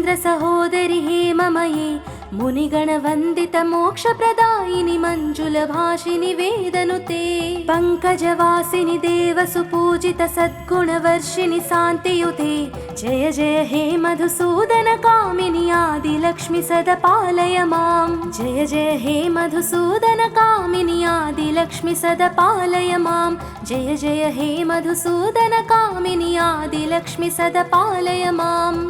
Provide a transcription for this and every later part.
मुनीन्द्र सहोदरि हेममये मुनिगणवन्दित मोक्षप्रदायिनि मञ्जुलभाषिनि वेदनुते पङ्कजवासिनि देवसुपूजित सद्गुणवर्षिणि शान्तियुते जय जय हे मधुसूदन कामिनि आदिलक्ष्मि सदा पालय मां जय जय हे मधुसूदन कामिनि आदिलक्ष्मि सदा पालय मां जय जय हे मधुसूदन कामिनि आदिलक्ष्मि सदा पालय माम्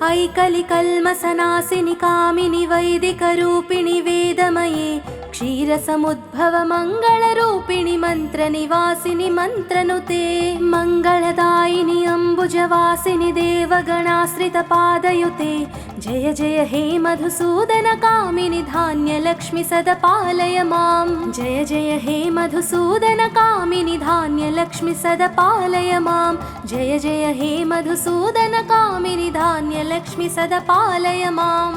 ऐकलिकल्मषनाशिनि कामिनि वैदिकरूपिणि वेदमये क्षीरसमुद्भव मङ्गलरूपिणि मन्त्रनिवासिनि मन्त्रनुते मङ्गलदायिनि अम्बुजवासिनि देवगणाश्रितपादयुते जय जय हे मधुसूदन कामिनि धान्यलक्ष्मि सदा पालय मां जय जय हे मधुसूदन कामिनि धान्यलक्ष्मि सदा पालय मां जय जय हे मधुसूदन कामिनि धान्यलक्ष्मि सदा पालय माम्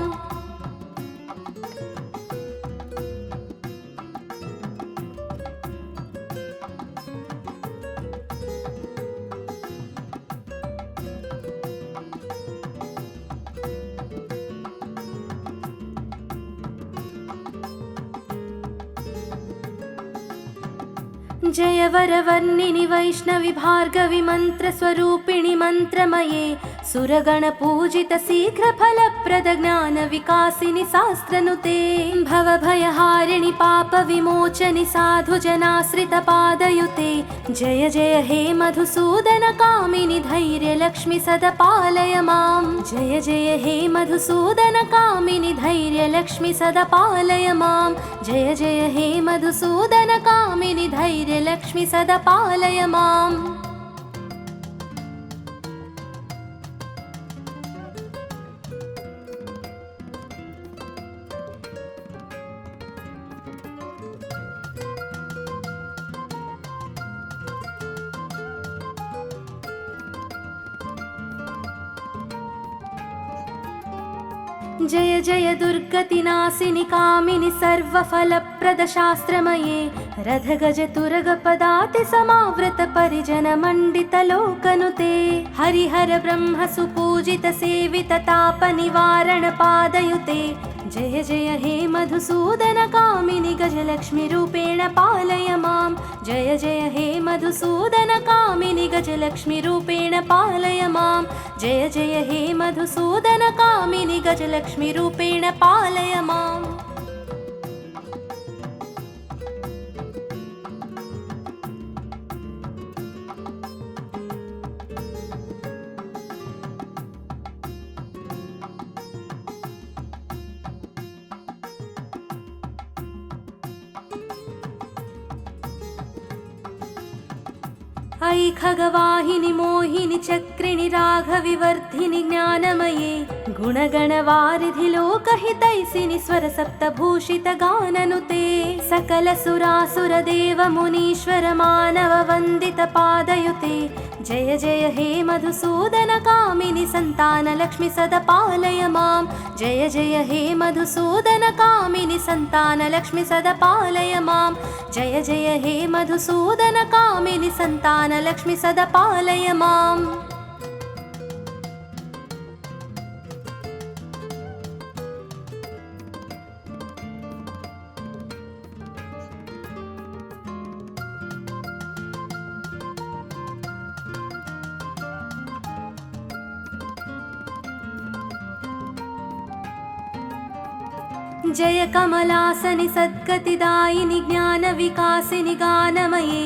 जय वरवर्णिनि वैष्णवि भार्गवि मन्त्रस्वरूपिणि मन्त्रमये सुरगणपूजित शीघ्रफलप्रद ज्ञानविकासिनि शास्त्रनुते भवभयहारिणि पापविमोचनि साधुजनाश्रितपादयुते जय जय हे मधुसूदन कामिनि धैर्यलक्ष्मि सदा पालय मां जय जय हे मधुसूदन कामिनि धैर्यलक्ष्मि सदा पालय मां जय जय हे मधुसूदन कामिनि धैर्यलक्ष्मि सदा पालय माम् जय जय दुर्गतिनाशिनि कामिनि सर्वफलप्रद शास्त्रमये रथगज तुरगपदाति समावृत परिजन मण्डित लोकनुते हरिहर ब्रह्म सुपूजित सेवित ताप निवारण पादयुते जय जय हे मधुसूदन कामिनि गजलक्ष्मि रूपेण पालय मां जय जय हे मधुसूदन कामिनि गजलक्ष्मि रूपेण पालय मां जय जय हे मधुसूदन कामिनि गजलक्ष्मि रूपेण पालय माम् ऐ खगवाहिनि मोहिनि चक्रिणि राघविवर्धिनि ज्ञानमये गुणगणवारिधि लोकहितैषिनि स्वरसप्तभूषित गाननुते सकल सुरासुर देव मुनीश्वर मानव वन्दित पादयुते जय जय हे मधुसूदन कामिनि सन्तानलक्ष्मि सदा पालय मां जय जय हे मधुसूदन कामिनि सन्तानलक्ष्मि सदा पालय मां जय जय हे मधुसूदन कामिनि सन्तानलक्ष्मि सदा पालय माम् जय कमलासनि सद्गतिदायिनि ज्ञानविकासिनि गानमये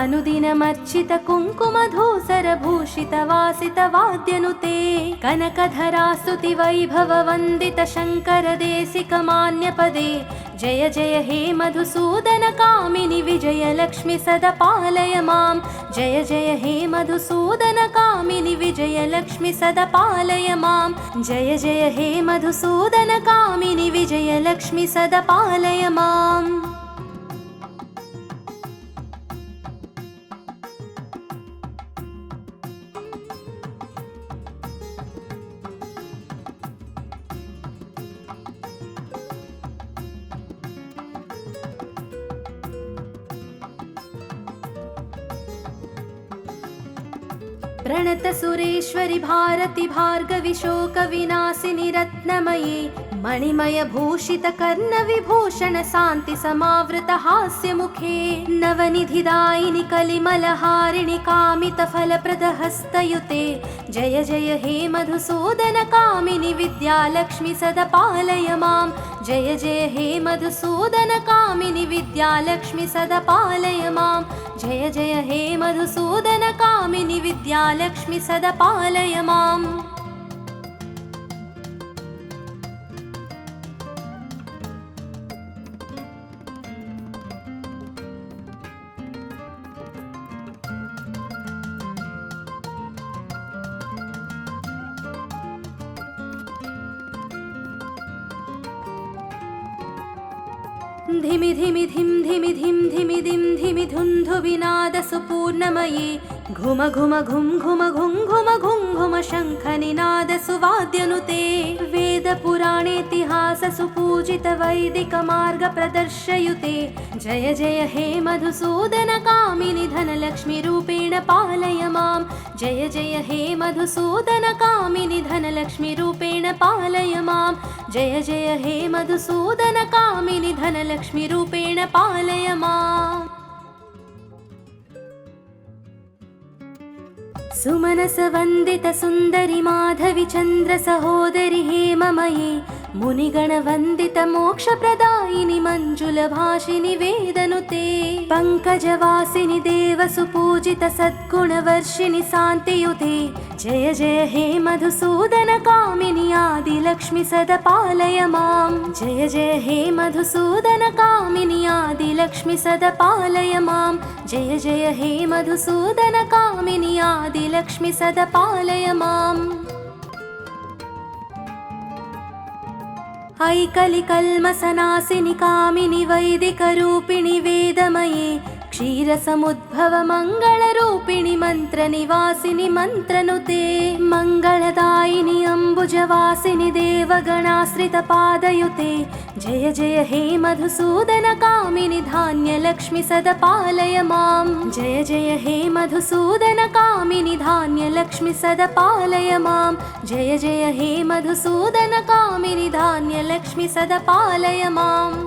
अनुदिनमर्चित कुङ्कुमधूसर भूषित वासित वाद्यनुते कनकधरा स्तुति वैभव वन्दित शङ्कर देशिक मान्यपदे जय जय हे मधुसूदन कामिनि विजयलक्ष्मि सदा पालय मां जय जय हे मधुसूदन कामिनि विजयलक्ष्मि सदा पालय मां जय जय हे मधुसूदन कामिनि विजयलक्ष्मि सदा पालय माम् प्रणत सुरेश्वरि भारति भार्गवि शोक विनाशिनि रत्नमये मणिमय भूषित कर्ण विभूषण शान्ति समावृत हास्य मुखे नवनिधिदायिनि कलिमलहारिणि कामित फलप्रद हस्तयुते जय जय हे मधुसूदन कामिनि विद्यालक्ष्मि सदा पालय मां जय जय हे मधुसूदन कामिनि विद्यालक्ष्मि सदा पालय मां जय जय हे मधुसूदन कामिनि विद्यालक्ष्मि सदा पालय माम् धिमि धिमि धिम धिमि धिम धिमि दिम धिमि धुन्धु विनाद सुपूर्णमये घुम घुम घुम घुम घुम घुम घुम घुम शंख निनाद सुवाद्यनुते वेद पुराणेतिहास सुपूजित वैदिक मार्ग प्रदर्शयुते जय जय हे मधुसूदन कामिनि धनलक्ष्मि रूपेण पालय मां जय जय हे मधुसूदन कामिनि धनलक्ष्मि रूपेण पालय मां जय जय हे मधुसूदन कामिनि धनलक्ष्मि रूपेण पालय माम् सुमनस वंदित सुंदरि माधवि चंद्र सहोदरि हेममये मुनिगण वंदित मोक्ष प्रदायिनि मंजुल भाषिनि वेदनुते पंकजवासिनि देव सुपूजित सद्गुण वर्षिणि शान्तियुते जय जय हे मधुसूदन कामिनि आदिलक्ष्मि सदा पालय मां जय जय हे मधुसूदन कामिनि आदिलक्ष्मि सदा पालय मां जय जय हे मधुसूदन कामिनि आदिलक्ष्मि सदा पालय माम् ऐकलिकल्मषनाशिनि कामिनि वैदिकरूपिणि वेदमये क्षीरसमुद्भव मङ्गलरूपिणि मन्त्रनिवासिनि मन्त्रनुते मङ्गलदायिनि अम्बुजवासिनि देवगणाश्रितपादयुते जय जय हे मधुसूदन कामिनि धान्यलक्ष्मि सदा पालय मां जय जय हे मधुसूदन कामिनि धान्यलक्ष्मि सदा पालय मां जय जय हे मधुसूदन कामिनि धान्यलक्ष्मि सदा पालय माम्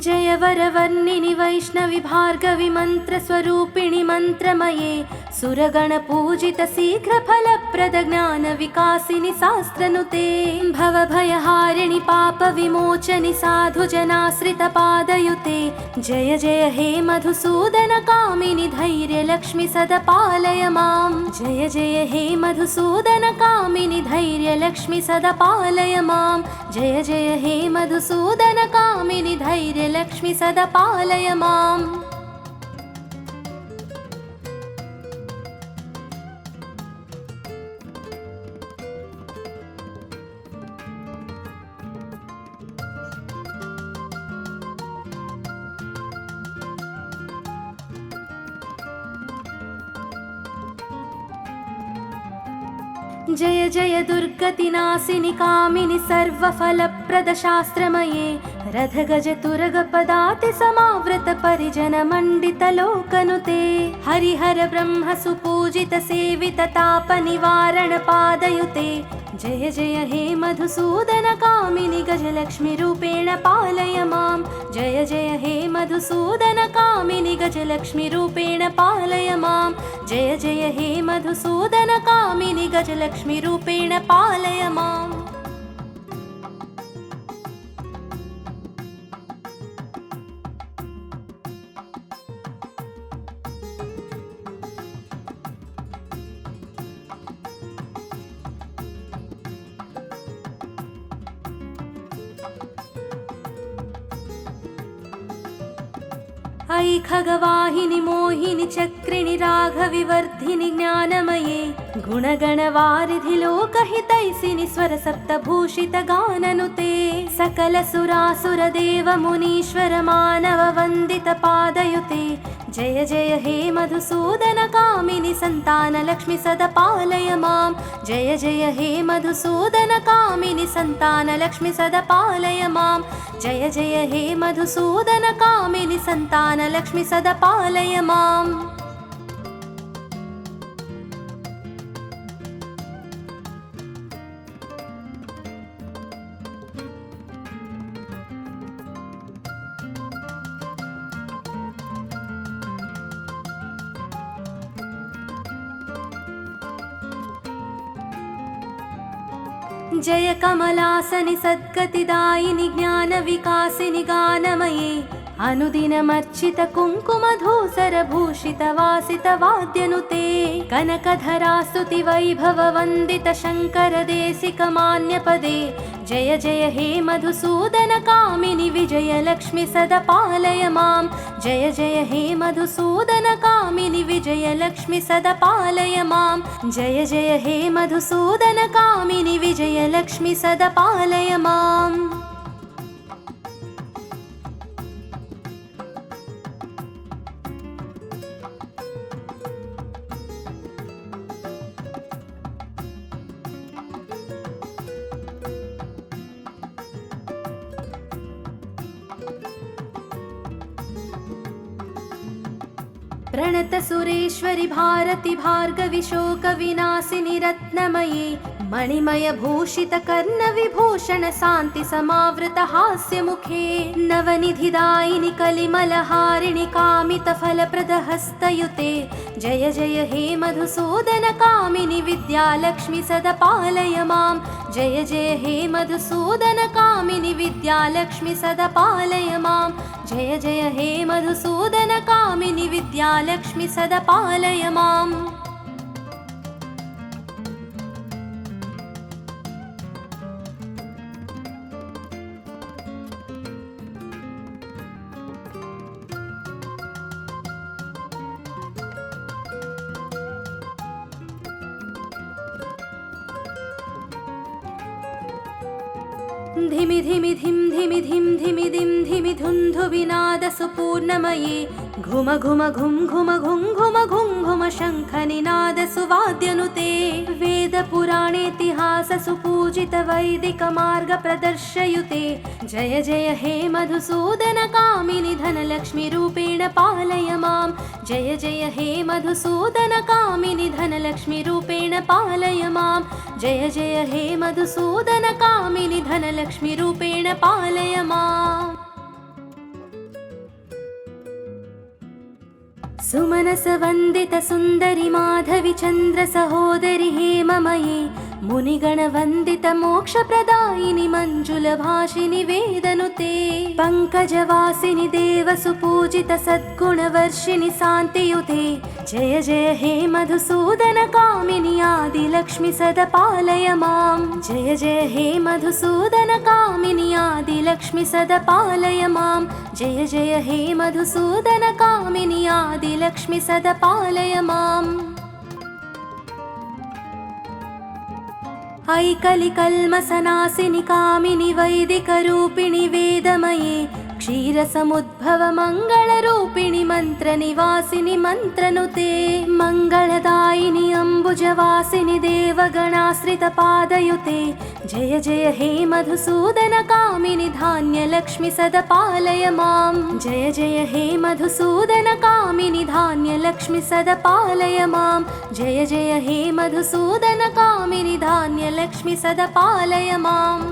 जय वरवर्णिनि वैष्णवि भार्गवि मन्त्रस्वरूपिणि मन्त्रमये सुरगण पूजित शीघ्र फलप्रद ज्ञान विकासिनि शास्त्रनुते भवभयहारिणि पाप विमोचनि साधु जनाश्रित पादयुते जय जय हे मधुसूदन कामिनि धैर्य लक्ष्मि सदा पालय मां जय जय हे मधुसूदन कामिनि धैर्य लक्ष्मि सदा पालय मां जय जय हे मधुसूदन कामिनि धैर्य लक्ष्मि सदा पालय माम् जय जय दुर्गतिनाशिनि कामिनि सर्वफलप्रद शास्त्रमये रथ गज तुरग पदाति समावृत परिजन मंडित लोकनुते हरिहर ब्रह्म सुपूजित सेवित ताप निवारण पादयुते जय जय हे मधुसूदन कामिनि गजलक्ष्मि रूपेण पालय मां जय जय हे मधुसूदन कामिनि गजलक्ष्मि रूपेण पालय मां जय जय हे मधुसूदन कामिनि गजलक्ष्मि रूपेण पालय माम् ऐ खगवाहिनि मोहिनि चक्रिणि राघविवर्धिनि ज्ञानमये गुणगणवारिधि लोकहितैसिनि स्वरसप्तभूषितगाननुते सकलसुरासुरदेव मुनीश्वर मानव वन्दित पादयुते जय जय हे मधुसूदन कामिनि सन्तानलक्ष्मि सदा पालय मां जय जय हे मधुसूदन कामिनि सन्तानलक्ष्मि सदा पालय मां जय जय हे मधुसूदन कामिनि सन्तानलक्ष्मि सदा पालय माम् जय कमलासनि सद्गतिदायिनि ज्ञानविकासिनि गानमये अनुदिनमर्चित कुङ्कुमधूसर भूषित वासित वाद्यनुते कनकधरा स्तुति वैभव वन्दित शङ्कर देशिक मान्यपदे जय जय हे मधुसूदन कामिनि विजय लक्ष्मि सदा पालय मां जय जय हे मधुसूदन कामिनि विजय लक्ष्मि सदा पालय मां जय जय हे मधुसूदन कामिनि विजय लक्ष्मि सदा पालय माम् प्रणत सुरेश्वरि भारति भार्गवि शोक विनाशिनि रत्नमये मणिमय भूषित कर्ण विभूषण शान्ति समावृत हास्य मुखे नवनिधिदायिनि कलिमलहारिणि कामित फलप्रद हस्तयुते जय जय हे मधुसूदन कामिनि विद्यालक्ष्मि सदा पालय मां जय जय हे मधुसूदन कामिनि विद्यालक्ष्मि सदा पालय मां जय जय हे मधुसूदन कामिनि विद्यालक्ष्मि सदा पालय माम् धिमि धिमि धिम धिमि धिम धिमि दिम धिमि धुन्धु विनाद सुपूर्णमये घुम घुम घुम घुम घुम घुम घुम घुम शङ्ख निनाद सुवाद्यनुते वेद पुराणेतिहास सुपूजित वैदिक मार्ग प्रदर्शयुते जय जय हे मधुसूदन कामिनि धनलक्ष्मि रूपेण पालय मां जय जय हे मधुसूदन कामिनि धनलक्ष्मि रूपेण पालय मां जय जय हे मधुसूदन कामिनि धनलक्ष्मि रूपेण पालय माम् सुमनस वन्दित सुन्दरि माधवि चन्द्र सहोदरि हेममये मुनिगण वन्दित मोक्षप्रदायिनि मञ्जुल भाषिनि वेदनुते पङ्कजवासिनि देव सुपूजित सद्गुणवर्षिणि शान्तियुते जय जय हे मधुसूदन कामिनि आदिलक्ष्मि सदा पालय मां जय जय हे मधुसूदन कामिनि आदिलक्ष्मि सदा पालय मां जय जय हे मधुसूदन कामिनि आदिलक्ष्मि सदा पालय माम् ऐकलिकल्मषनाशिनि कामिनि वैदिकरूपिणि वेदमये क्षीरसमुद्भव मङ्गलरूपिणि मन्त्रनिवासिनि मन्त्रनुते मङ्गलदायिनि अम्बुजवासिनि देवगणाश्रितपादयुते जय जय हे मधुसूदन कामिनि धान्यलक्ष्मि सदा पालय मां जय जय हे मधुसूदन कामिनि धान्यलक्ष्मि सदा पालय मां जय जय हे मधुसूदन कामिनि धान्यलक्ष्मि सदा पालय माम्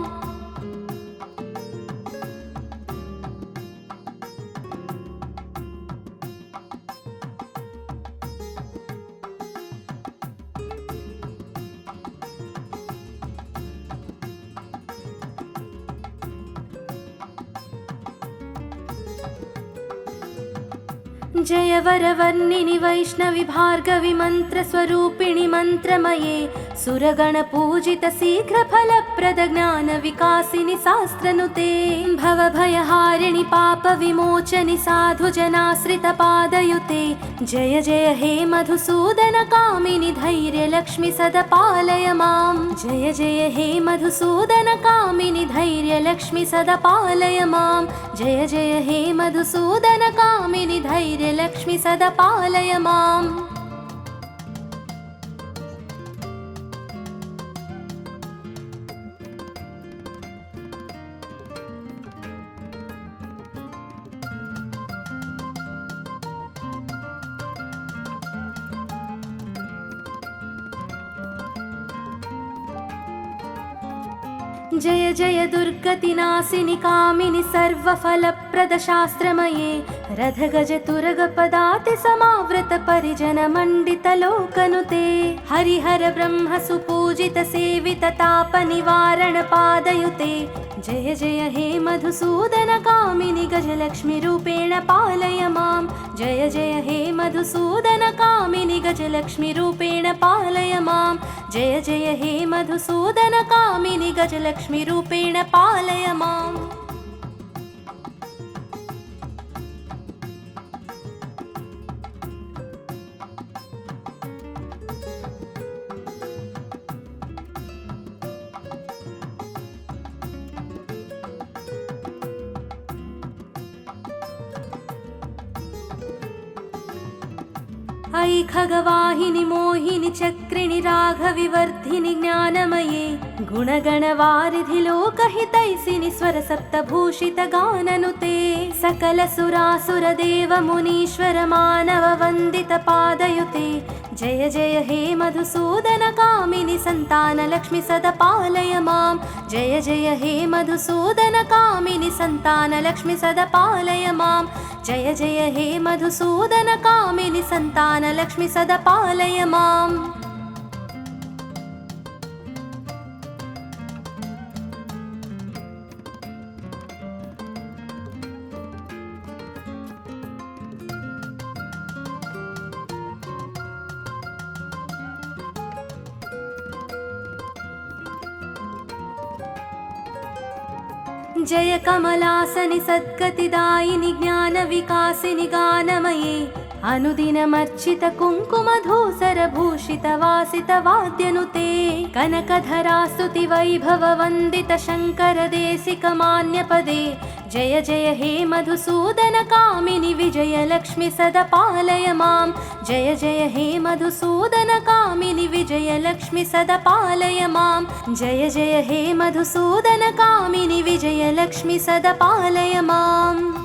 जय वरवर्णिनि वैष्णवि भार्गवि मन्त्रस्वरूपिणि मन्त्रमये सुरगणपूजित शीघ्रफलप्रद ज्ञानविकासिनि शास्त्रनुते भवभयहारिणि पापविमोचनि साधुजनाश्रितपादयुते जय जय हे मधुसूदन कामिनि धैर्यलक्ष्मि सदपालय मां जय जय हे मधुसूदन कामिनि धैर्यलक्ष्मि सदपालय मां जय जय हे मधुसूदन कामिनि धैर्यलक्ष्मि सदपालय माम् जय जय दुर्गतिनाशिनि कामिनि सर्वफलप्रद शास्त्रमये रथगज तुरगपदाति समावृत परिजन मण्डित लोकनुते हरिहर ब्रह्म सुपूजित सेवित ताप निवारण पादयुते जय जय हे मधुसूदन कामिनि गजलक्ष्मि रूपेण पालय मां जय जय हे मधुसूदन कामिनि गजलक्ष्मि रूपेण पालय मां जय जय हे मधुसूदन कामिनि गजलक्ष्मि रूपेण पालय माम् ऐ खगवाहिनि मोहिनि चक्रिणि राघविवर्धिनि ज्ञानमये गुणगणवारिधि लोकहितैषिनि स्वरसप्तभूषित गाननुते सकल सुरासुर देव मुनीश्वर मानव वन्दित पादयुते जय जय हे मधुसूदन कामिनि संतान लक्ष्मि सदपालय मां जय जय हे मधुसूदन कामिनि संतान लक्ष्मि सदपालय मां जय जय हे मधुसूदन कामिनि संतान लक्ष्मि सदपालय माम् जय कमलासनि सद्गतिदायिनि ज्ञानविकासिनि गानमये अनुदिनमर्चित कुङ्कुमधूसर भूषित वासित वाद्यनुते कनकधरा स्तुति वैभव वन्दित शङ्कर देशिक मान्यपदे जय जय हे मधुसूदन कामिनि विजयलक्ष्मि सदपालय मां जय जय हे मधुसूदन कामिनि विजयलक्ष्मि सदपालय मां जय जय हे मधुसूदन कामिनि विजयलक्ष्मि सदपालय माम्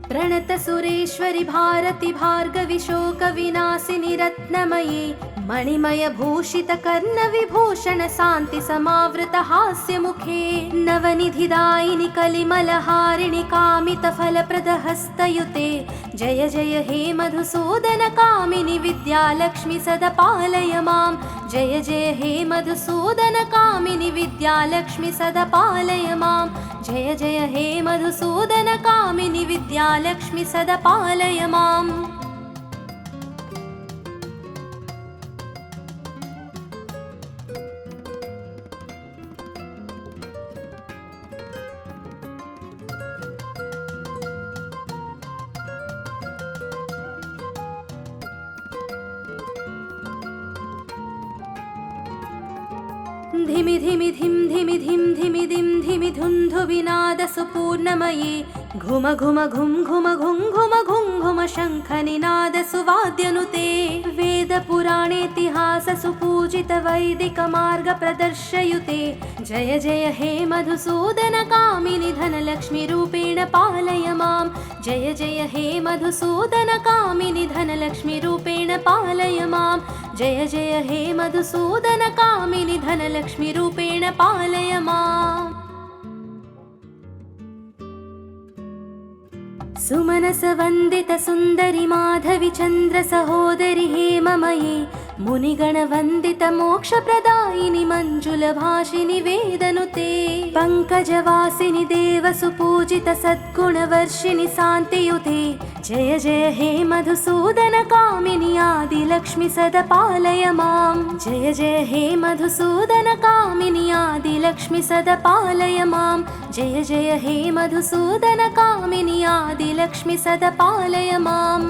प्रणत सुरेश्वरि भारति भार्गवि शोक विनाशिनि रत्नमये मणिमय भूषित कर्ण विभूषण शान्ति समावृत हास्य मुखे नवनिधिदायिनि कलिमलहारिणि कामित फलप्रद हस्तयुते जय जय हे मधुसूदन कामिनि विद्यालक्ष्मि सदपालय मां जय जय हे मधुसूदन कामिनि विद्यालक्ष्मि सदपालय मां जय जय हे मधुसूदन कामिनि विद्यालक्ष्मि सदपालय माम् धिमि धिमि धिम धिमि धिम धिमि दिम धिमि धुन्धु विनाद सुपूर्णमये घुम घुम घुम घुम घुम घुम घुम घुम शंख निनाद सुवाद्यनुते वेद पुराणेतिहास सुपूजित वैदिक मार्ग प्रदर्शयुते जय जय हे मधुसूदन कामिनि धनलक्ष्मि रूपेण पालय मां जय जय हे मधुसूदन कामिनि धनलक्ष्मि रूपेण पालय मां जय जय हे मधुसूदन कामिनि धनलक्ष्मि रूपेण पालय माम् सुमनस वन्दित सुन्दरि माधवि चन्द्र सहोदरि हेममये मुनिगण वन्दित मोक्षप्रदायिनि मञ्जुलभाषिनि वेदनुते पङ्कजवासिनि देवसुपूजित सद्गुणवर्षिणि शान्तियुते जय जय हे मधुसूदन कामिनि आदिलक्ष्मि सदा पालय मां जय जय हे मधुसूदन कामिनि आदिलक्ष्मि सदा पालय मां जय जय हे मधुसूदन कामिनि आदिलक्ष्मि सदा पालय माम्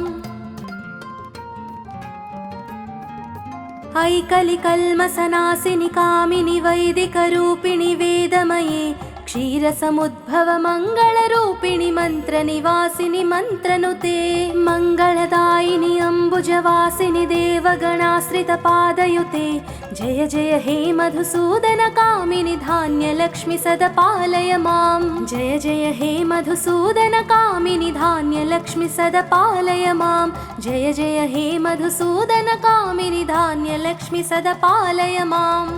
ऐकलिकल्मषनाशिनि कामिनि वैदिकरूपिणि वेदमये क्षीरसमुद्भव मङ्गलरूपिणि मन्त्रनिवासिनि मन्त्रनुते मङ्गलदायिनि अम्बुजवासिनि देवगणाश्रितपादयुते जय जय हे मधुसूदन कामिनि धान्यलक्ष्मि सदा पालय मां जय जय हे मधुसूदन कामिनि धान्यलक्ष्मि सदा पालय मां जय जय हे मधुसूदन कामिनि धान्यलक्ष्मि सदा पालय माम्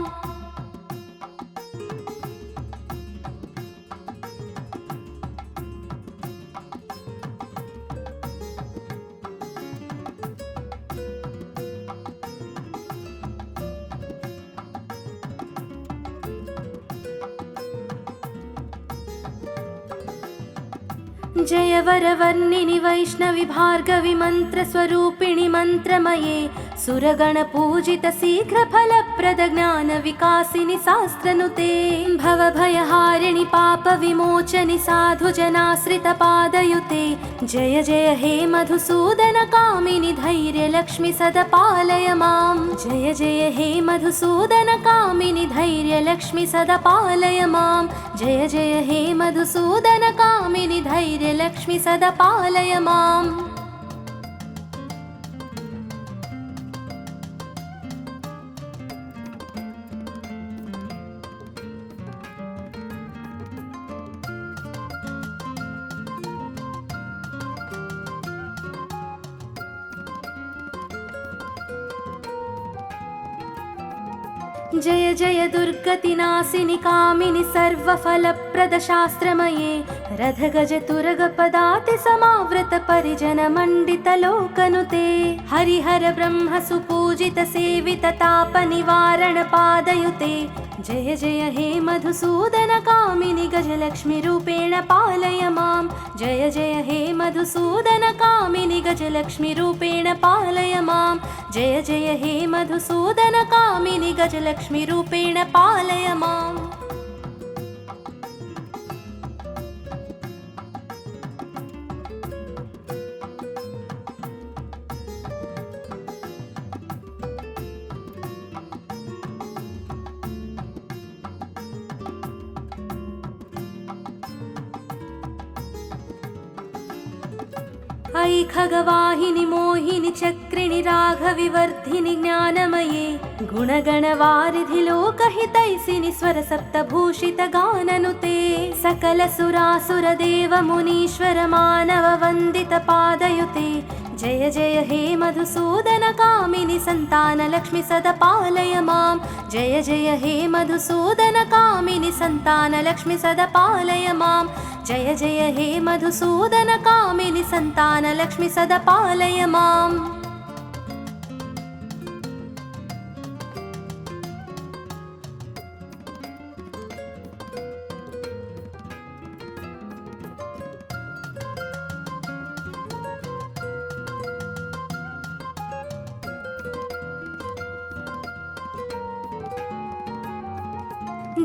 जय वरवर्णिनि वैष्णवि भार्गवि मन्त्रस्वरूपिणि मन्त्रमये सुरगणपूजित शीघ्रफलप्रद ज्ञानविकासिनि शास्त्रनुते भवभयहारिणि पापविमोचनि साधुजनाश्रितपादयुते जय जय हे मधुसूदन कामिनि धैर्यलक्ष्मि सदा पालय मां जय जय हे मधुसूदन कामिनि धैर्यलक्ष्मि सदा पालय मां जय जय हे मधुसूदन कामिनि धैर्यलक्ष्मि सदा पालय माम् जय जय दुर्गतिनाशिनि कामिनि सर्वफलप्रद शास्त्रमये रथगज तुरगपदाति समावृत परिजन मण्डित लोकनुते हरिहर ब्रह्म सुपूजित सेवित ताप निवारण पादयुते जय जय हे मधुसूदन कामिनि गजलक्ष्मि रूपेण पालय मां जय जय हे मधुसूदन कामिनि गजलक्ष्मि रूपेण पालय मां जय जय हे मधुसूदन कामिनि गजलक्ष्मि रूपेण पालय माम् ऐ खगवाहिनि मोहिनि चक्रिणि राघविवर्धिनि ज्ञानमये गुणगणवारिधि लोकहितैषिनि स्वरसप्तभूषित गाननुते सकल सुरासुर देव मुनीश्वर मानव वन्दित पादयुते जय जय हे मधुसूदन कामिनि सन्तानलक्ष्मि सदा पालय मां जय जय हे मधुसूदन कामिनि सन्तानलक्ष्मि सदा पालय मां जय जय हे मधुसूदन कामिनि सन्तानलक्ष्मि सदा पालय माम्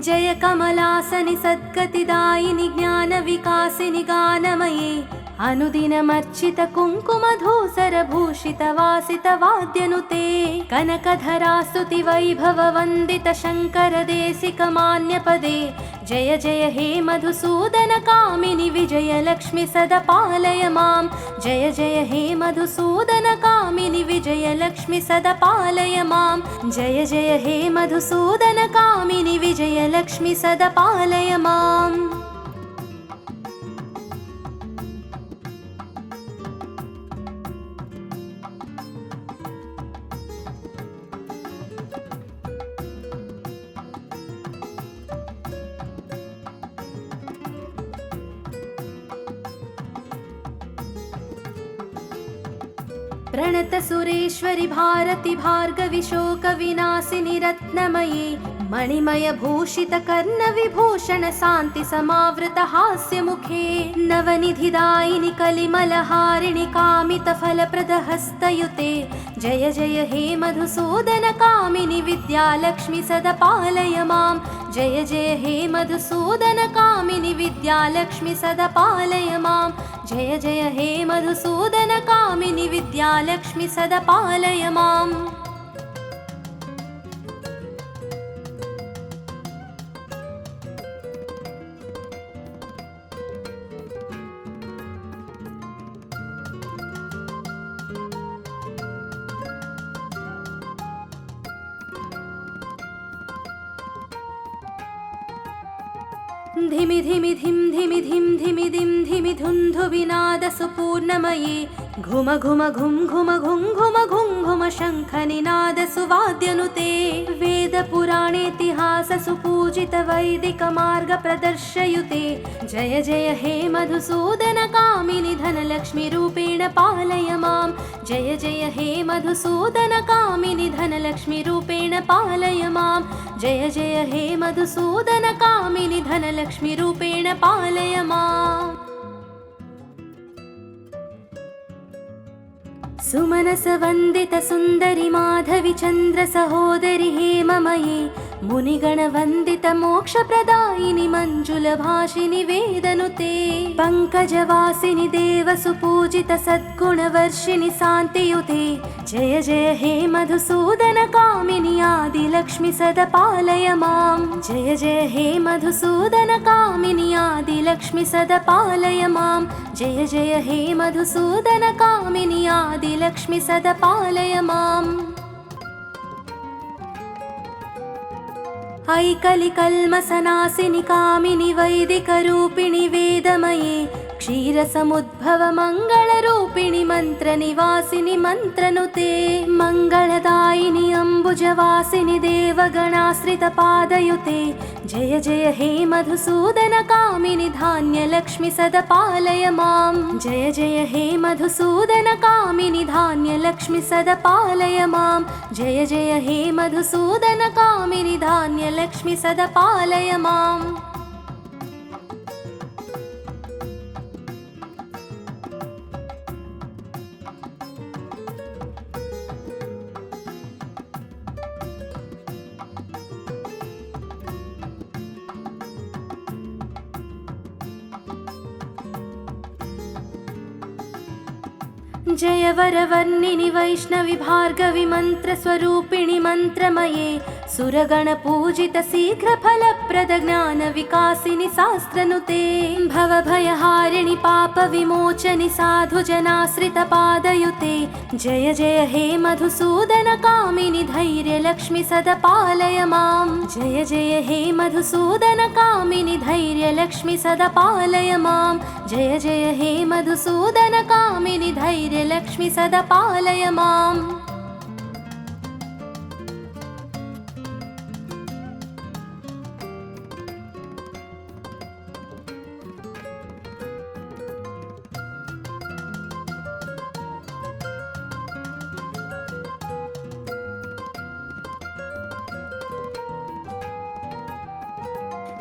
जय कमलासनि सद्गतिदायिनि ज्ञानविकासिनि गानमये अनुदिनमर्चित कुङ्कुमधूसर भूषित वासित वाद्यनुते कनकधरा स्तुति वैभव वन्दित शङ्कर देशिक मान्यपदे जय जय हे मधुसूदन कामिनि विजयलक्ष्मि सदा पालय मां जय जय हे मधुसूदन कामिनि विजयलक्ष्मि सदा पालय मां जय जय हे मधुसूदन कामिनि विजयलक्ष्मि सदा पालय माम् प्रणत सुरेश्वरि भारति भार्गवि शोक विनाशिनि रत्नमयी मणिमय भूषित कर्ण विभूषण शांति समावृत हास्य मुखे नवनिधिदायिनि कलिमलहारिणि कामित फलप्रद हस्तयुते जय जय हे मधुसूदन कामिनि विद्यालक्ष्मि सदा पालय मां जय जय हे मधुसूदन कामिनि विद्यालक्ष्मि सदा पालय मां जय जय हे मधुसूदन कामिनि विद्यालक्ष्मि सदा पालय माम् धिमि धिमि धिम धिमि धिम धिमि दिम धिमि धुन्धु विनाद सुपूर्णमयी घुम घुम घुम घुम घुम घुम घुम घुम शंख निनाद सुवाद्यनुते वेद पुराणेतिहास सुपूजित वैदिक मार्ग प्रदर्शयुते जय जय हे मधुसूदन कामिनि धनलक्ष्मि रूपेण पालय मां जय जय हे मधुसूदन कामिनि धनलक्ष्मि रूपेण पालय मां जय जय हे मधुसूदन कामिनि धनलक्ष्मि रूपेण पालय माम् सुमनस वंदित सुंदरि माधवि चंद्र सहोदरि हेममयी मुनिगण वंदित मोक्ष प्रदायिनि मंजुल भाषिनि वेदनुते पंकजवासिनि देव सुपूजित सद्गुण वर्षिणि शांतियुते जय जय हे मधुसूदन कामिनि आदिलक्ष्मि सदा पालय मां जय जय हे मधुसूदन कामिनि आदिलक्ष्मि सदा पालय मां जय जय हे मधुसूदन कामिनि आदिलक्ष्मि सदा पालय माम् ऐकलिकल्मषनाशिनि कामिनि वैदिकरूपिणि वेदमयी क्षीरसमुद्भव मङ्गलरूपिणि मन्त्रनिवासिनि मन्त्रनुते मङ्गलदायिनि अम्बुजवासिनि देवगणाश्रितपादयुते जय जय हे मधुसूदन कामिनि धान्यलक्ष्मि सदा पालय मां जय जय हे मधुसूदन कामिनि धान्यलक्ष्मि सदा पालय मां जय जय हे मधुसूदन कामिनि धान्यलक्ष्मि सदा पालय माम् जय वरवर्णिनि वैष्णवि भार्गवि मन्त्रस्वरूपिणि मन्त्रमये सुरगण पूजित शीघ्र फलप्रद ज्ञान विकासिनि शास्त्रनुते भवभयहारिणि पाप विमोचनि साधु जनाश्रित पादयुते जय जय हे मधुसूदन कामिनि धैर्यलक्ष्मि सदा पालय मां जय जय हे मधुसूदन कामिनि धैर्यलक्ष्मि सदा पालय मां जय जय हे मधुसूदन कामिनि धैर्यलक्ष्मि सदा पालय माम्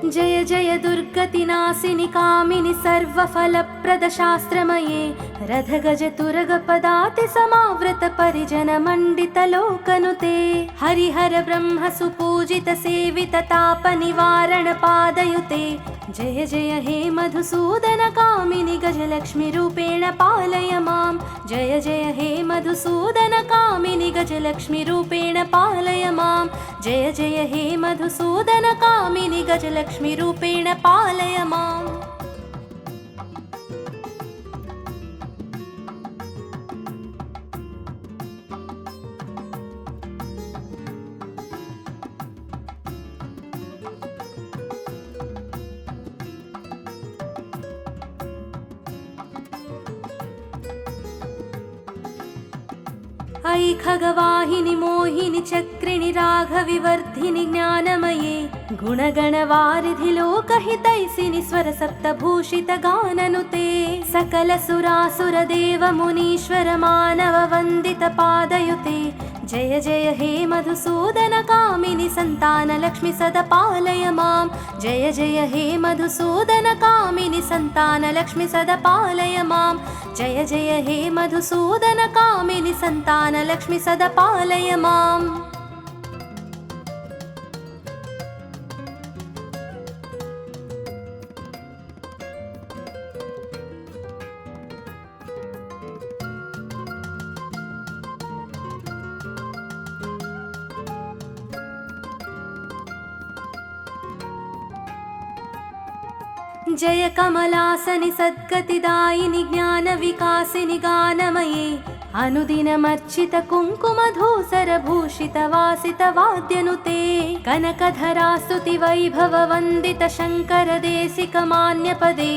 जय जय दुर्गतिनाशिनि कामिनि सर्वफलप्रद शास्त्रमये रथगज तुरगपदाति समावृत परिजन मंडित लोकनुते हरिहर ब्रह्म सुपूजित सेवित ताप निवारण पादयुते जय जय हे मधुसूदन कामिनि गजलक्ष्मि रूपेण पालय मां जय जय हे मधुसूदन कामिनि गजलक्ष्मि रूपेण पालय मां जय जय हे मधुसूदन कामिनि गजलक्ष्मि रूपेण पालय माम् ऐ खगवाहिनि मोहिनि चक्रिणि राघविवर्धिनि ज्ञानमये गुणगणवारिधि लोकहितैसिनि स्वरसप्तभूषितगाननुते सकलसुरासुरदेव मुनीश्वर मानव वन्दितपादयुते जय जय हे मधुसूदन कामिनि सन्तानलक्ष्मि सदा पालय मां जय जय हे मधुसूदन कामिनि सन्तानलक्ष्मि सदा पालय मां जय जय हे मधुसूदन कामिनि सन्तानलक्ष्मि सदा पालय माम् जय कमलासनि सद्गतिदायिनि ज्ञानविकासिनि गानमये अनुदिनमर्चित कुङ्कुमधूसरभूषित वासित वाद्यनुते कनकधरा स्तुति वैभव वन्दित शङ्कर देशिक मान्यपदे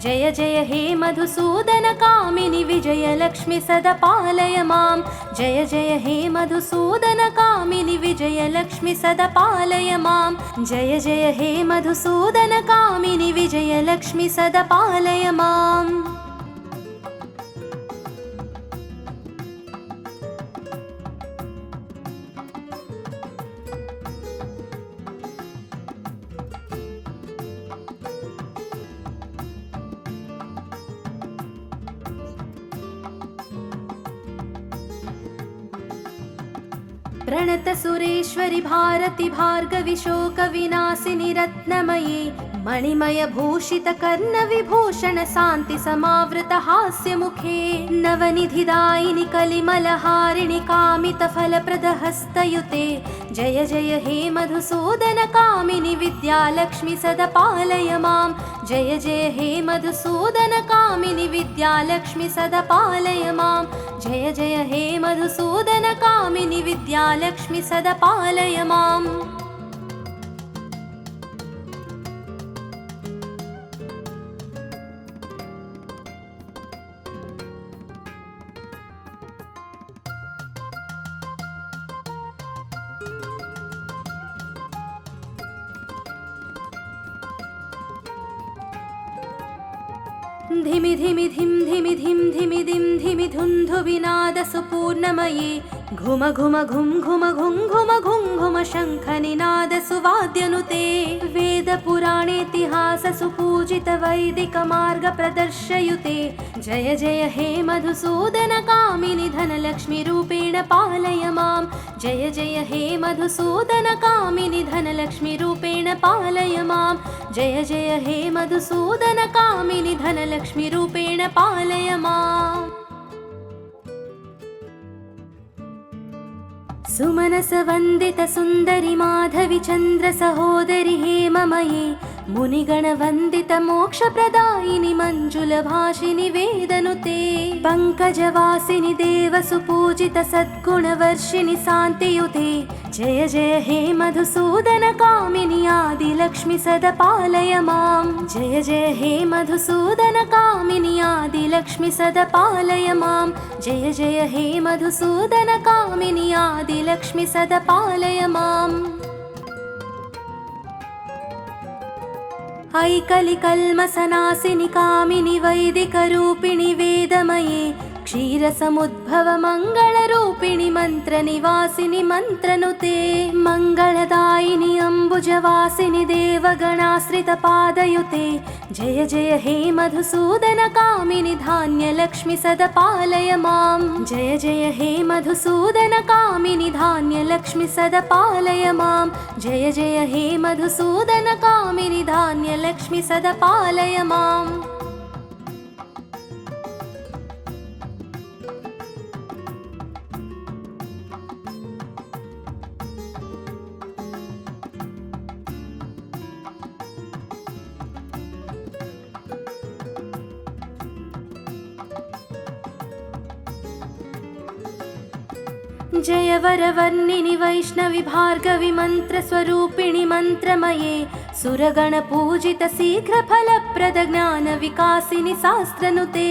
जय जय हे मधुसूदन कामिनि विजयलक्ष्मि सदा पालय मां जय जय हे मधुसूदन कामिनि विजयलक्ष्मि सदा पालय मां जय जय हे मधुसूदन कामिनि विजयलक्ष्मि सदा पालय माम् प्रणत सुरेश्वरि भारति भार्गवि शोक विनाशिनि रत्नमये मणिमय भूषित कर्ण विभूषण शान्ति समावृत हास्य मुखे नवनिधिदायिनि कलिमलहारिणि कामित फलप्रद हस्तयुते जय जय हे मधुसूदन कामिनि विद्यालक्ष्मि सदा पालय मां जय जय हे मधुसूदन कामिनि विद्यालक्ष्मि सदा पालय मां जय जय हे मधुसूदन कामिनि विद्यालक्ष्मि सदा पालय माम् धिमि धिमि धिम धिमि धिम धिमि धिम धिमि धुन्धु विनाद सुपूर्णमये घुम घुम घुम घुम घुम घुम घुम घुम शङ्ख निनाद सुवाद्यनुते वेद पुराणेतिहास सुपूजित वैदिक मार्ग प्रदर्शयुते जय जय हे मधुसूदन कामिनि धनलक्ष्मि रूपेण पालय मां जय जय हे मधुसूदन कामिनि धनलक्ष्मि रूपेण पालय मां जय जय हे मधुसूदन कामिनि धनलक्ष्मि रूपेण पालय माम् सुमनस वन्दित सुन्दरि माधवि चन्द्र सहोदरि हेममये मुनिगण वन्दित मोक्षप्रदायिनि मञ्जुलभाषिनि वेदनुते पङ्कजवासिनि देव सुपूजित सद्गुणवर्षिणि शान्तियुते जय जय हे मधुसूदन कामिनि आदिलक्ष्मि सदा पालय मां जय जय हे मधुसूदन कामिनि आदिलक्ष्मि सदा पालय मां जय जय हे मधुसूदन कामिनि आदिलक्ष्मि सदा पालय माम् ऐ कलिकल्मषनाशिनि कामिनि वैदिकरूपिणि वेदमये क्षीरसमुद्भव मङ्गलरूपिणि मन्त्रनिवासिनि मन्त्रनुते मङ्गलदायिनि अम्बुजवासिनि देवगणाश्रितपादयुते जय जय हे मधुसूदन कामिनि धान्यलक्ष्मि सदा पालय मां जय जय हे मधुसूदन कामिनि धान्यलक्ष्मि सदा पालय मां जय जय हे मधुसूदन कामिनि धान्यलक्ष्मि सदा पालय माम् जय वरवर्णिनि वैष्णवि भार्गवि मन्त्रस्वरूपिणि मन्त्रमये सुरगणपूजित शीघ्रफलप्रद ज्ञानविकासिनि शास्त्रनुते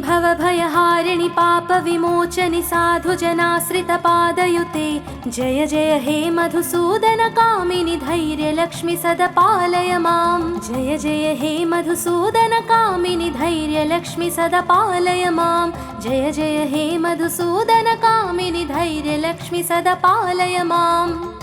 भवभयहारिणि पापविमोचनि साधुजनाश्रितपादयुते जय जय हे मधुसूदन कामिनि धैर्यलक्ष्मि सदपालय मां जय जय हे मधुसूदन कामिनि धैर्यलक्ष्मि सदपालय मां जय जय हे मधुसूदन कामिनि धैर्यलक्ष्मि सदपालय माम्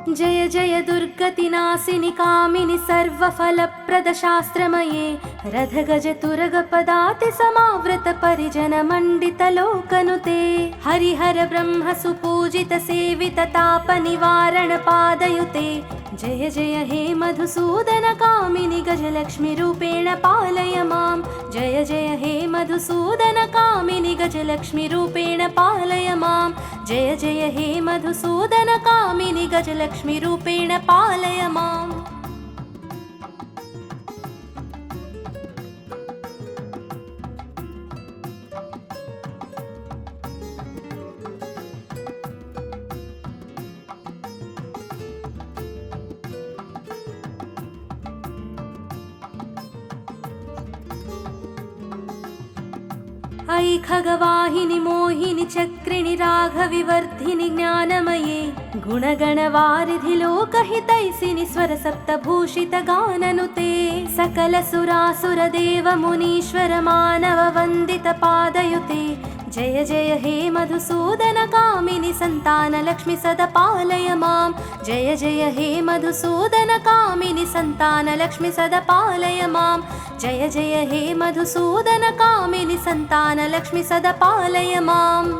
जय जय दुर्गतिनाशिनि कामिनि सर्वफलप्रद शास्त्रमये रथगज तुरगपदाति समावृत परिजन मण्डित लोकनुते हरिहर ब्रह्म सुपूजित सेवित ताप निवारण पादयुते जय जय हे मधुसूदन कामिनि गजलक्ष्मि रूपेण पालय मां जय जय हे मधुसूदन कामिनि गजलक्ष्मि रूपेण पालय मां जय जय हे मधुसूदन कामिनि गजलक्ष्मि रूपेण पालय माम् ऐ खगवाहिनि मोहिनि चक्रिणि राघविवर्धिनि ज्ञानमये गुणगणवारिधि लोकहितैषिनि स्वरसप्तभूषित गाननुते सकल सुरासुर देव मुनीश्वर मानव वन्दित पादयुते जय जय हे मधुसूदन कामिनि संतान लक्ष्मि सदपालय मां जय जय हे मधुसूदन कामिनि संतान लक्ष्मि सदपालय मां जय जय हे मधुसूदन कामिनि संतान लक्ष्मि सदपालय माम्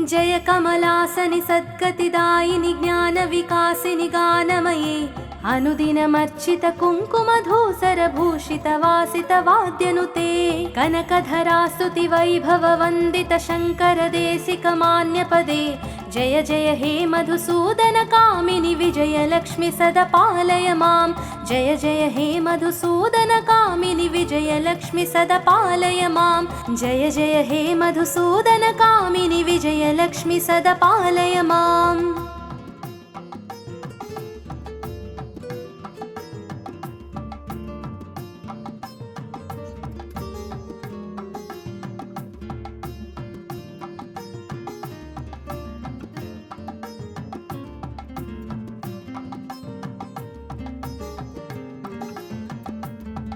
जय कमलासनि सद्गतिदायिनि ज्ञानविकासिनि गानमये अनुदिनमर्चित कुङ्कुमधूसर भूषित वासित वाद्यनुते कनकधरा स्तुति वैभव वन्दित शङ्कर देशिक मान्यपदे जय जय हे मधुसूदन कामिनि विजयलक्ष्मि सदपालय मां जय जय हे मधुसूदन कामिनि विजयलक्ष्मि सदपालय मां जय जय हे मधुसूदन कामिनि विजयलक्ष्मि सदपालय माम्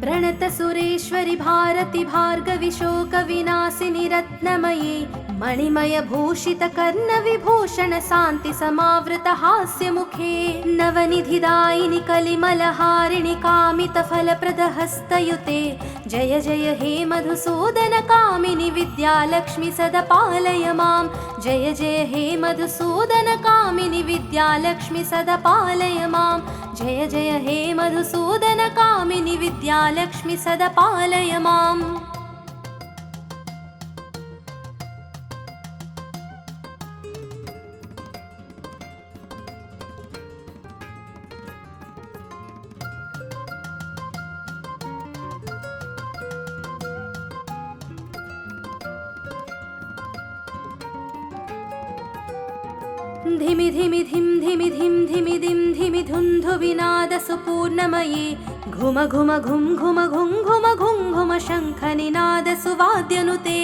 प्रणत सुरेश्वरि भारति भार्गवि शोक विनाशिनि रत्नमये मणिमय भूषित कर्ण विभूषण शान्ति समावृत हास्य मुखे नवनिधिदायिनि कलिमलहारिणि कामित फलप्रद हस्तयुते जय जय हे मधुसूदन कामिनि विद्यालक्ष्मि सदपालय मां जय जय हे मधुसूदन कामिनि विद्यालक्ष्मि सदपालय मां जय जय हे मधुसूदन कामिनि विद्यालक्ष्मि सदपालय माम् धिमि धिमि धिम धिमि धिम धिमि दिम धिमि धुन्धु विनाद सुपूर्णमये घुम घुम घुम घुम घुम घुम घुम घुम शंख निनाद सुवाद्यनुते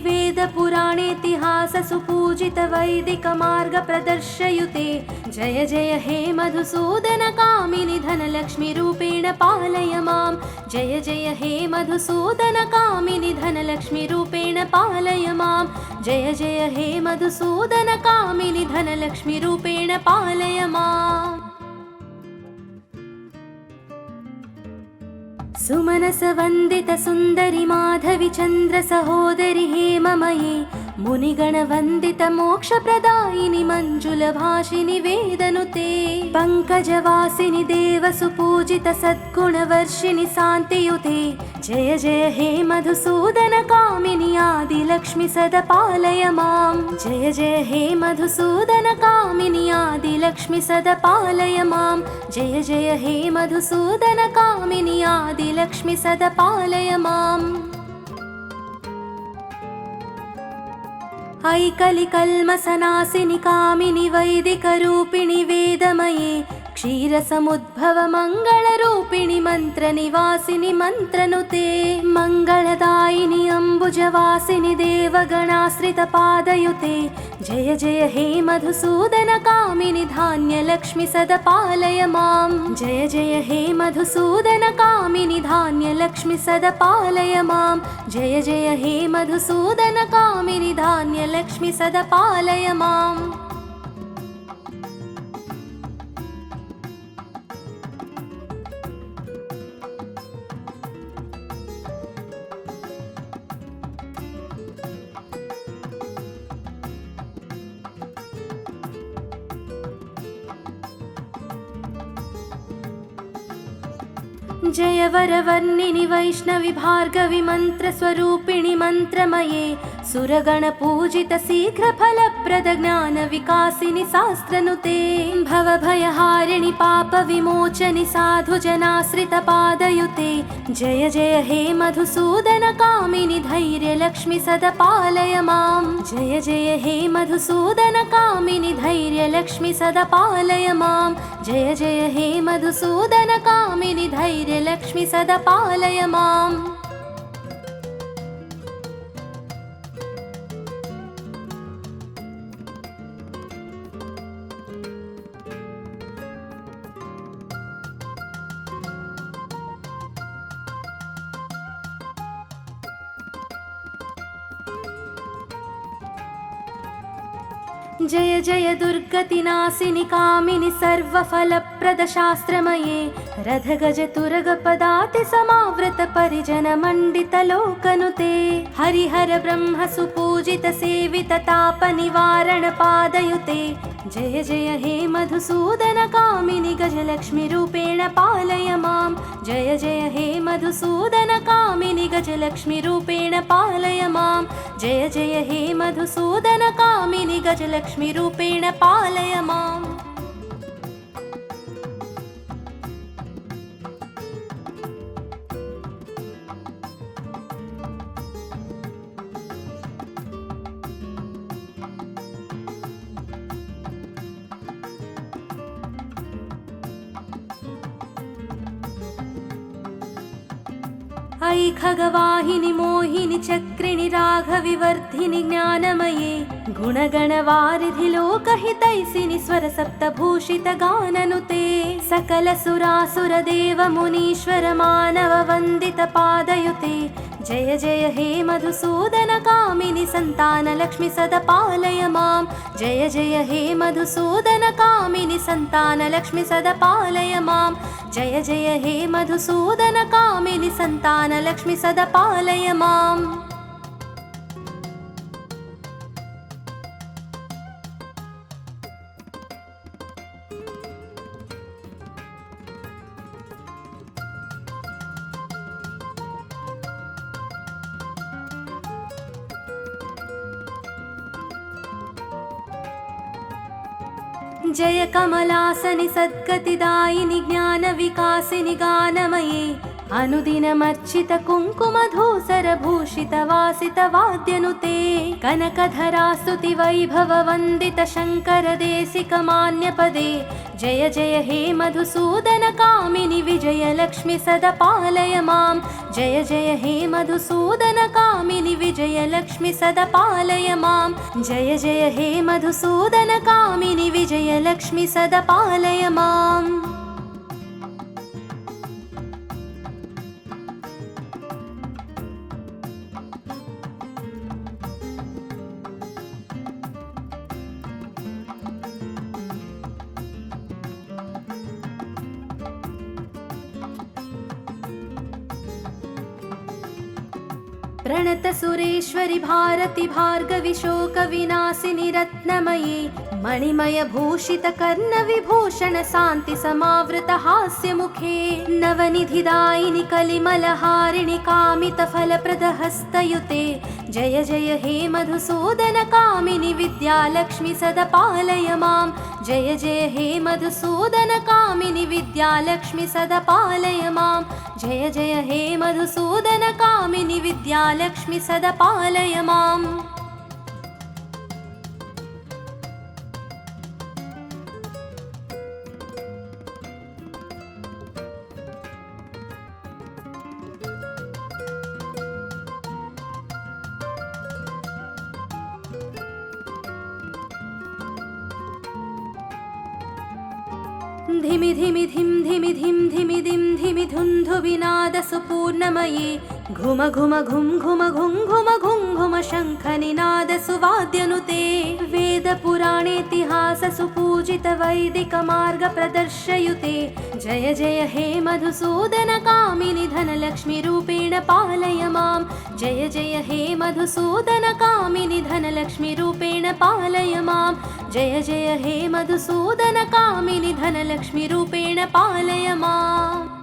वेद पुराणेतिहास सुपूजित वैदिक मार्ग प्रदर्शयुते जय जय हे मधुसूदन कामिनि धनलक्ष्मि रूपेण पालय मां जय जय हे मधुसूदन कामिनि धनलक्ष्मि रूपेण पालय मां जय जय हे मधुसूदन कामिनि धनलक्ष्मि रूपेण पालय माम् सुमनस वन्दित सुन्दरि माधवि चन्द्र सहोदरि हेममये मुनिगण वन्दित मोक्षप्रदायिनि मञ्जुलभाषिनि वेदनुते पङ्कजवासिनि देवसुपूजित सद्गुणवर्षिणि शान्तियुते जय जय हे मधुसूदन कामिनि आदिलक्ष्मि सदा पालय मां जय जय हे मधुसूदन कामिनि आदिलक्ष्मि सदा पालय मां जय जय हे मधुसूदन कामिनि आदिलक्ष्मि सदा पालय माम् ऐकलिकल्मषनाशिनि कामिनि वैदिकरूपिणि वेदमये क्षीरसमुद्भव मङ्गलरूपिणि मन्त्रनिवासिनि मन्त्रनुते मङ्गलदायिनि अम्बुजवासिनि देवगणाश्रितपादयुते जय जय हे मधुसूदन कामिनि धान्यलक्ष्मि सदा पालय मां जय जय हे मधुसूदन कामिनि धान्यलक्ष्मि सदा पालय मां जय जय हे मधुसूदन कामिनि धान्यलक्ष्मि सदा पालय माम् जय वरवर्णिनि वैष्णवि भार्गवि मन्त्रस्वरूपिणि मन्त्रमये सुरगणपूजित शीघ्रफलप्रद ज्ञानविकासिनि शास्त्रनुते भवभयहारिणि पापविमोचनि साधुजनाश्रितपादयुते जय जय हे मधुसूदन कामिनि धैर्यलक्ष्मि सदा पालय मां जय जय हे मधुसूदन कामिनि धैर्यलक्ष्मि सदा पालय मां जय जय हे मधुसूदन कामिनि धैर्यलक्ष्मि सदा पालय माम् जय जय दुर्गतिनाशिनि कामिनि सर्वफलप्रद शास्त्रमये रथगज तुरगपदाति समावृत परिजन मण्डित लोकनुते हरिहर ब्रह्म सुपूजित सेवित ताप निवारण पादयुते जय जय हे मधुसूदन कामिनि गजलक्ष्मि रूपेण पालय मां जय जय हे मधुसूदन कामिनि गजलक्ष्मि रूपेण पालय मां जय जय हे मधुसूदन कामिनि गजलक्ष्मि रूपेण पालय माम् ऐ खगवाहिनि मोहिनि चक्रिणि राघविवर्धिनि ज्ञानमये गुणगणवारिधि लोकहितैषिनि स्वरसप्तभूषित गाननुते सकल सुरासुर देव मुनीश्वर मानव वन्दित पादयुते जय जय हे मधुसूदन कामिनि सन्तानलक्ष्मि सदा पालय मां जय जय हे मधुसूदन कामिनि सन्तानलक्ष्मि सदा पालय मां जय जय हे मधुसूदन कामिनि सन्तानलक्ष्मि सदा पालय माम् जय कमलासनि सद्गतिदायिनि ज्ञानविकासिनि गानमये अनुदिनमर्चित कुङ्कुमधूसर भूषित वासित वाद्यनुते कनकधरा स्तुति वैभव वन्दित शङ्कर देशिक मान्यपदे जय जय हे मधुसूदन कामिनि विजयलक्ष्मि सदा पालय मां जय जय हे मधुसूदन कामिनि विजयलक्ष्मि सदा पालय मां जय जय हे मधुसूदन कामिनि विजयलक्ष्मि सदा पालय माम् प्रणतसुरेश्वरि भारति भार्गवि शोकविनाशिनि रत्नमयी मणिमयभूषितकर्णविभूषण शान्ति समावृत हास्यमुखे नवनिधिदायिनि कलिमलहारिणि कामितफलप्रदहस्तयुते जय जय हे मधुसूदन कामिनि विद्यालक्ष्मि सदा पालय मां जय जय हे मधुसूदन कामिनि विद्यालक्ष्मि सदा पालय मां जय जय हे मधुसूदन कामिनि विद्यालक्ष्मि सदा पालय माम् धिमि धिमि धिम धिमि धिम धिमि दिम धिमि धुन्धु विनाद सुपूर्णमयी घुम घुम घुम घुम घुम घुम घुम घुम शंख निनाद सुवाद्यनुते वेद पुराणेतिहास सुपूजित वैदिक मार्ग प्रदर्शयुते जय जय हे मधुसूदन कामिनि धनलक्ष्मी रूपेण पालय मां जय जय हे मधुसूदन कामिनि धनलक्ष्मी रूपेण पालय मां जय जय हे मधुसूदन कामिनि धनलक्ष्मी रूपेण पालय माम्